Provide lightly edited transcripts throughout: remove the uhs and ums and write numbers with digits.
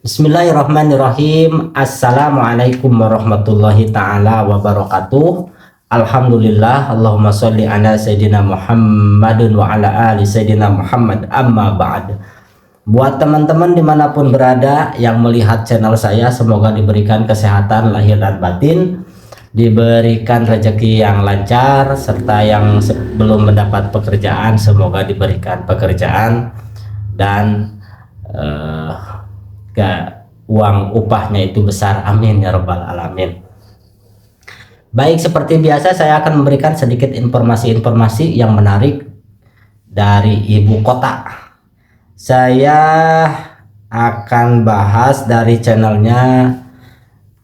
Bismillahirrahmanirrahim. Assalamualaikum warahmatullahi ta'ala wabarakatuh. Alhamdulillah. Allahumma sholli ala Sayyidina Muhammadun wa ala ali Sayyidina Muhammad, amma ba'd. Buat teman-teman dimanapun berada yang melihat channel saya, semoga diberikan kesehatan lahir dan batin, diberikan rezeki yang lancar, serta yang belum mendapat pekerjaan semoga diberikan pekerjaan dan uang upahnya itu besar, amin ya rabbal alamin. Baik, seperti biasa saya akan memberikan sedikit informasi-informasi yang menarik dari ibu kota. Saya akan bahas dari channelnya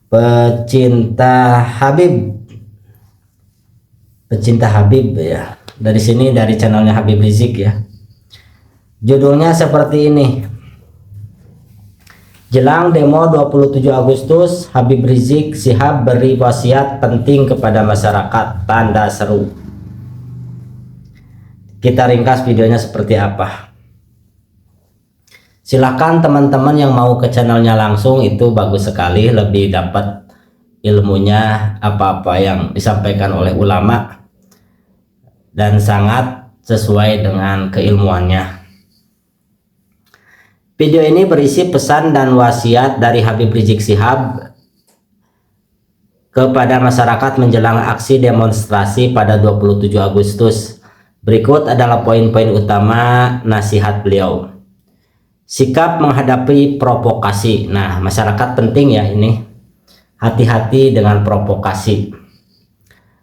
Pecinta Habib ya. Dari sini, dari channelnya Habib Rizik ya. Judulnya seperti ini: jelang demo 27 Agustus, Habib Rizik Syihab beri wasiat penting kepada masyarakat, tanda seru. Kita ringkas videonya seperti apa. Silakan teman-teman yang mau ke channelnya langsung, itu bagus sekali, lebih dapat ilmunya, apa-apa yang disampaikan oleh ulama dan sangat sesuai dengan keilmuannya. Video ini berisi pesan dan wasiat dari Habib Rizik Syihab kepada masyarakat menjelang aksi demonstrasi pada 27 Agustus. Berikut adalah poin-poin utama nasihat beliau. Sikap menghadapi provokasi. Nah, masyarakat penting ya ini, hati-hati dengan provokasi.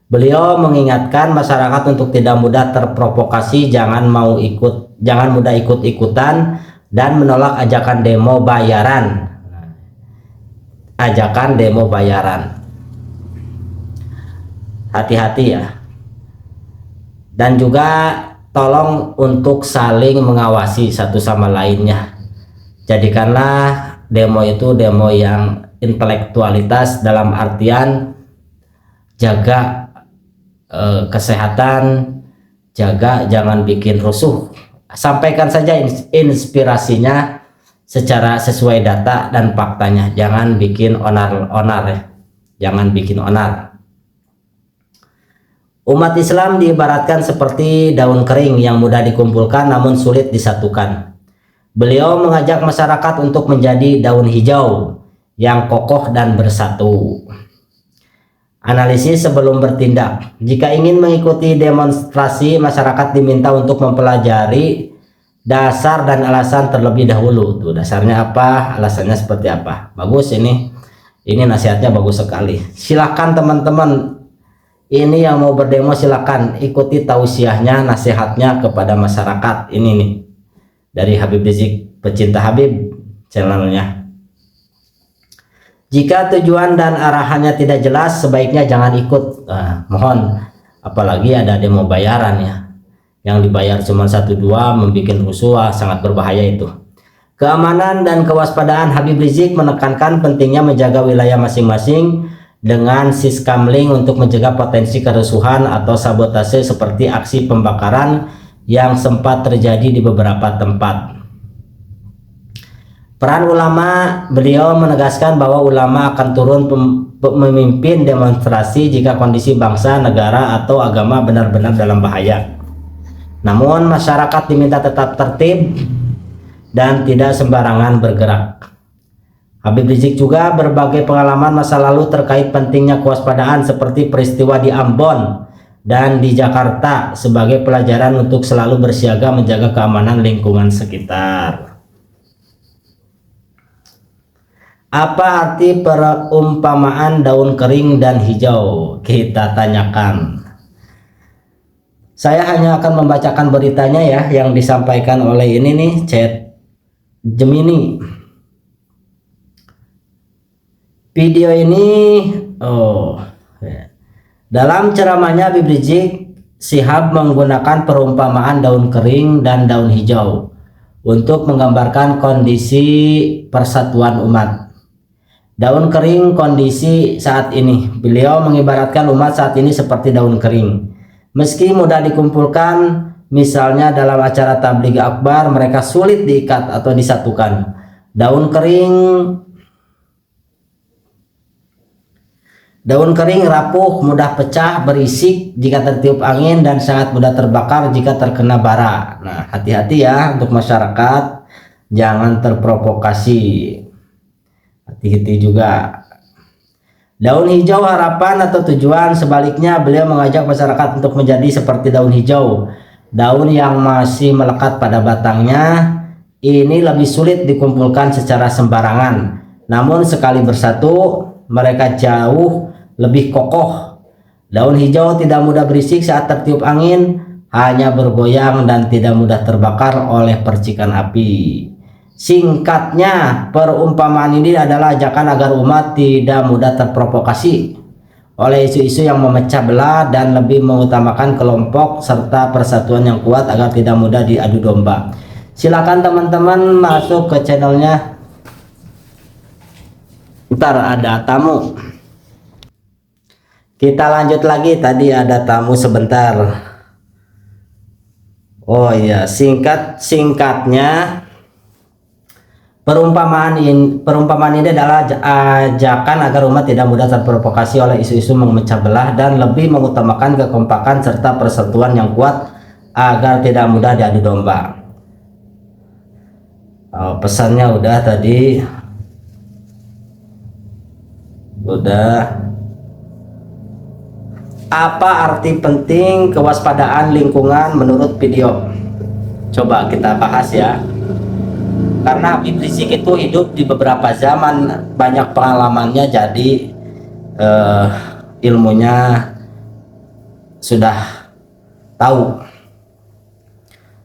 Beliau mengingatkan masyarakat untuk tidak mudah terprovokasi, jangan mudah ikut-ikutan dan menolak ajakan demo bayaran. Hati-hati ya. Dan juga tolong untuk saling mengawasi satu sama lainnya. Jadikanlah demo itu demo yang intelektualitas, dalam artian jaga kesehatan, jangan bikin rusuh. Sampaikan saja inspirasinya secara sesuai data dan faktanya, jangan bikin onar ya. Jangan bikin onar. Umat Islam diibaratkan seperti daun kering yang mudah dikumpulkan namun sulit disatukan. Beliau mengajak masyarakat untuk menjadi daun hijau yang kokoh dan bersatu. Analisis sebelum bertindak. Jika ingin mengikuti demonstrasi, masyarakat diminta untuk mempelajari dasar dan alasan terlebih dahulu. Tuh, dasarnya apa, alasannya seperti apa. Bagus ini nasihatnya bagus sekali. Silakan teman-teman, ini yang mau berdemo silakan ikuti tausiahnya, nasihatnya kepada masyarakat. Ini nih dari Habib Rizik, Pecinta Habib channelnya. Jika tujuan dan arahannya tidak jelas, sebaiknya jangan ikut. Mohon, apalagi ada demo bayaran ya, yang dibayar cuma 1-2, membuat rusuh, sangat berbahaya itu. Keamanan dan kewaspadaan. Habib Rizik menekankan pentingnya menjaga wilayah masing-masing dengan siskamling untuk mencegah potensi kerusuhan atau sabotase seperti aksi pembakaran yang sempat terjadi di beberapa tempat. Peran ulama. Beliau menegaskan bahwa ulama akan turun memimpin demonstrasi jika kondisi bangsa, negara, atau agama benar-benar dalam bahaya. Namun masyarakat diminta tetap tertib dan tidak sembarangan bergerak. Habib Rizik juga berbagi pengalaman masa lalu terkait pentingnya kewaspadaan seperti peristiwa di Ambon dan di Jakarta sebagai pelajaran untuk selalu bersiaga menjaga keamanan lingkungan sekitar. Apa arti perumpamaan daun kering dan hijau? Kita tanyakan. Saya hanya akan membacakan beritanya ya, yang disampaikan oleh ini nih, Chat Gemini. Video ini dalam ceramahnya Habib Rizik Syihab menggunakan perumpamaan daun kering dan daun hijau untuk menggambarkan kondisi persatuan umat. Daun kering, kondisi saat ini. Beliau mengibaratkan umat saat ini seperti daun kering. Meski mudah dikumpulkan, misalnya dalam acara tabligh akbar, mereka sulit diikat atau disatukan. Daun kering rapuh, mudah pecah, berisik jika tertiup angin, dan sangat mudah terbakar jika terkena bara. Nah, hati-hati ya untuk masyarakat, jangan terprovokasi. Hati-hati juga. Daun hijau harapan atau tujuan, sebaliknya beliau mengajak masyarakat untuk menjadi seperti daun hijau. Daun yang masih melekat pada batangnya ini lebih sulit dikumpulkan secara sembarangan. Namun sekali bersatu, mereka jauh lebih kokoh. Daun hijau tidak mudah berisik saat tertiup angin, hanya bergoyang dan tidak mudah terbakar oleh percikan api. Singkatnya, perumpamaan ini adalah ajakan agar umat tidak mudah terprovokasi oleh isu-isu yang memecah belah dan lebih mengutamakan kelompok serta persatuan yang kuat agar tidak mudah diadu domba. Silakan teman-teman masuk ke channelnya. Ntar ada tamu. Kita lanjut lagi, tadi ada tamu sebentar. Oh iya, singkatnya perumpamaan ini adalah ajakan agar umat tidak mudah terprovokasi oleh isu-isu memecah belah dan lebih mengutamakan kekompakan serta persatuan yang kuat agar tidak mudah diadu domba. Pesannya udah tadi. Udah. Apa arti penting kewaspadaan lingkungan menurut video? Coba kita bahas ya. Karena Habib Rizik itu hidup di beberapa zaman, banyak pengalamannya, jadi ilmunya sudah tahu.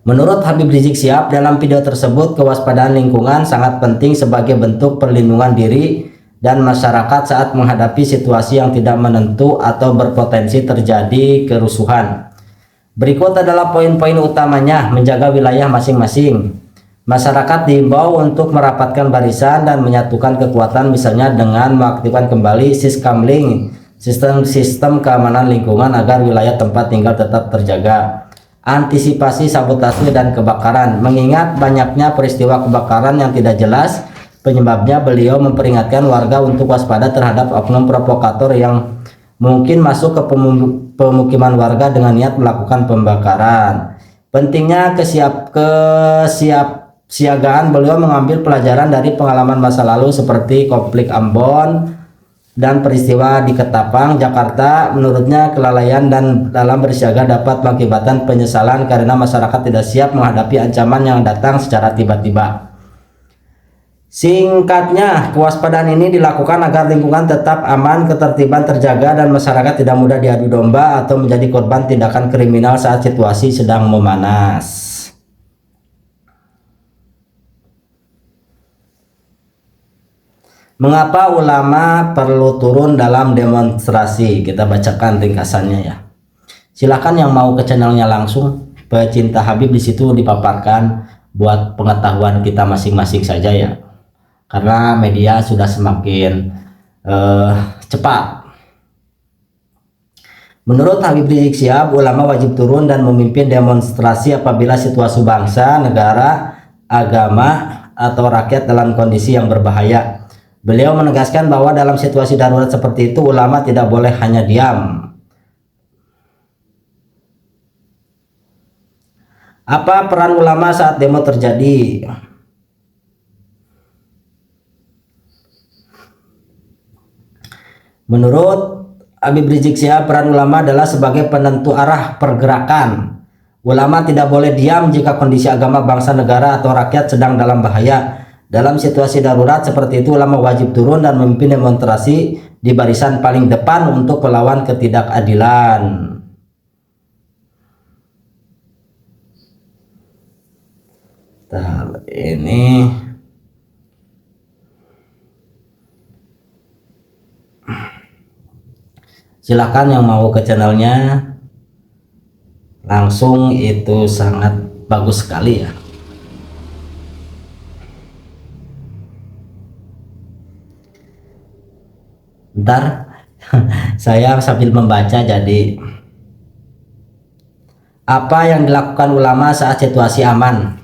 Menurut Habib Rizik Syihab, dalam video tersebut kewaspadaan lingkungan sangat penting sebagai bentuk perlindungan diri dan masyarakat saat menghadapi situasi yang tidak menentu atau berpotensi terjadi kerusuhan. Berikut adalah poin-poin utamanya. Menjaga wilayah masing-masing. Masyarakat diimbau untuk merapatkan barisan dan menyatukan kekuatan, misalnya dengan mengaktifkan kembali Siskamling, sistem keamanan lingkungan, agar wilayah tempat tinggal tetap terjaga. Antisipasi sabotase dan kebakaran. Mengingat banyaknya peristiwa kebakaran yang tidak jelas penyebabnya, beliau memperingatkan warga untuk waspada terhadap oknum provokator yang mungkin masuk ke pemukiman warga dengan niat melakukan pembakaran. Pentingnya kesiapsiagaan, beliau mengambil pelajaran dari pengalaman masa lalu seperti konflik Ambon dan peristiwa di Ketapang, Jakarta. Menurutnya kelalaian dan dalam bersiaga dapat mengakibatkan penyesalan karena masyarakat tidak siap menghadapi ancaman yang datang secara tiba-tiba. Singkatnya, kewaspadaan ini dilakukan agar lingkungan tetap aman, ketertiban terjaga, dan masyarakat tidak mudah diadu domba atau menjadi korban tindakan kriminal saat situasi sedang memanas. Mengapa ulama perlu turun dalam demonstrasi? Kita bacakan ringkasannya ya. Silahkan yang mau ke channelnya langsung, pecinta Habib, di situ dipaparkan buat pengetahuan kita masing-masing saja ya. Karena media sudah semakin cepat. Menurut Habib Rizik Syihab, ulama wajib turun dan memimpin demonstrasi apabila situasi bangsa, negara, agama, atau rakyat dalam kondisi yang berbahaya. Beliau menegaskan bahwa dalam situasi darurat seperti itu, ulama tidak boleh hanya diam. Apa peran ulama saat demo terjadi? Menurut Habib Rizik Syihab, peran ulama adalah sebagai penentu arah pergerakan. Ulama tidak boleh diam jika kondisi agama, bangsa, negara, atau rakyat sedang dalam bahaya. Dalam situasi darurat seperti itu, ulama wajib turun dan memimpin demonstrasi di barisan paling depan untuk melawan ketidakadilan. Ini silahkan yang mau ke channelnya langsung, itu sangat bagus sekali ya. Bentar, saya sambil membaca. Jadi, apa yang dilakukan ulama saat situasi aman?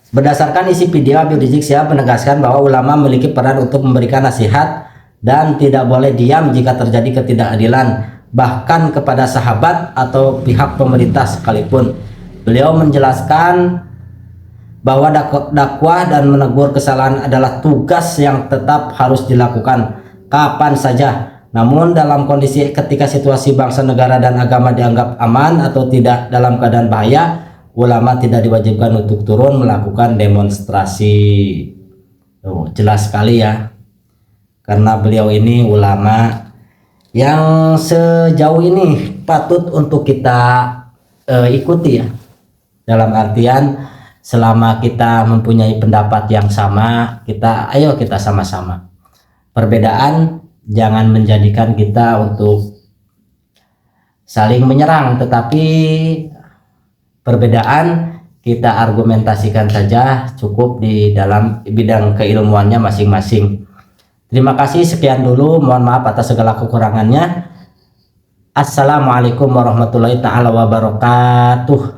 Berdasarkan isi video, Habib Rizik Syihab menegaskan bahwa ulama memiliki peran untuk memberikan nasihat dan tidak boleh diam jika terjadi ketidakadilan, bahkan kepada sahabat atau pihak pemerintah sekalipun. Beliau menjelaskan bahwa dakwah dan menegur kesalahan adalah tugas yang tetap harus dilakukan kapan saja. Namun dalam kondisi ketika situasi bangsa, negara, dan agama dianggap aman atau tidak dalam keadaan bahaya, ulama tidak diwajibkan untuk turun melakukan demonstrasi. Jelas sekali ya, karena beliau ini ulama yang sejauh ini patut untuk kita ikuti ya, dalam artian selama kita mempunyai pendapat yang sama, ayo kita sama-sama. Perbedaan jangan menjadikan kita untuk saling menyerang, tetapi perbedaan kita argumentasikan saja, cukup di dalam bidang keilmuannya masing-masing. Terima kasih, sekian dulu, mohon maaf atas segala kekurangannya. Assalamualaikum warahmatullahi taala wabarakatuh.